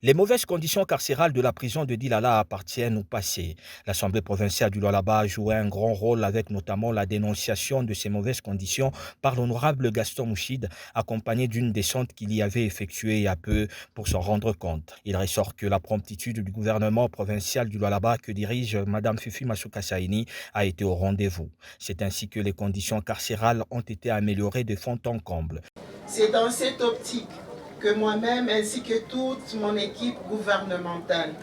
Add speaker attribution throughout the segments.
Speaker 1: Les mauvaises conditions carcérales de la prison de Dilala appartiennent au passé. L'Assemblée provinciale du Lualaba a joué un grand rôle avec notamment la dénonciation de ces mauvaises conditions par l'honorable Gaston Mouchid, accompagné d'une descente qu'il y avait effectuée il y a peu pour s'en rendre compte. Il ressort que la promptitude du gouvernement provincial du Lualaba que dirige Mme Fifi Masuka Saini a été au rendez-vous. C'est ainsi que les conditions carcérales ont été améliorées de fond en comble.
Speaker 2: C'est dans cette optique que moi-même ainsi que toute mon équipe gouvernementale,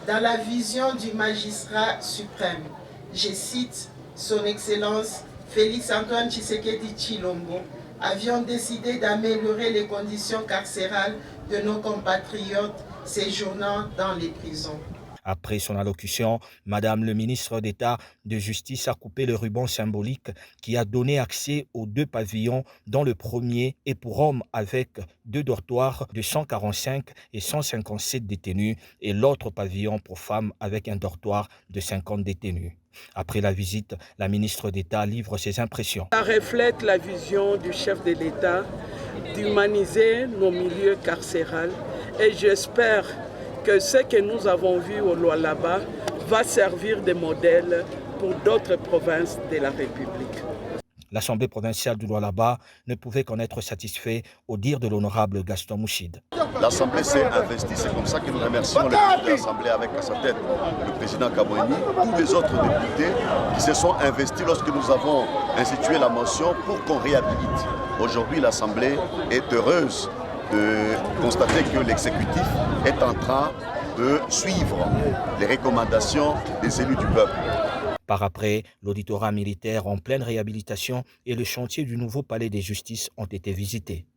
Speaker 2: dans la vision du magistrat suprême, je cite son Excellence Félix-Antoine Tshisekedi Tshilombo, avions décidé d'améliorer les conditions carcérales de nos compatriotes séjournant dans les prisons.
Speaker 1: Après son allocution, Madame le ministre d'État de Justice a coupé le ruban symbolique qui a donné accès aux deux pavillons, dont le premier est pour hommes avec deux dortoirs de 145 et 157 détenus et l'autre pavillon pour femmes avec un dortoir de 50 détenus. Après la visite, la ministre d'État livre ses impressions.
Speaker 3: Ça reflète la vision du chef de l'État d'humaniser nos milieux carcérales et j'espère que ce que nous avons vu au Lualaba va servir de modèle pour d'autres provinces de la République.
Speaker 1: L'Assemblée provinciale du Lualaba ne pouvait qu'en être satisfait au dire de l'honorable Gaston Mouchid.
Speaker 4: L'Assemblée s'est investie, c'est comme ça que nous remercions le président de l'Assemblée avec à sa tête le président Kaboueni, tous les autres députés qui se sont investis lorsque nous avons institué la motion pour qu'on réhabilite. Aujourd'hui, l'Assemblée est heureuse de constater que l'exécutif est en train de suivre les recommandations des élus du peuple.
Speaker 1: Par après, l'auditorat militaire en pleine réhabilitation et le chantier du nouveau palais des justices ont été visités.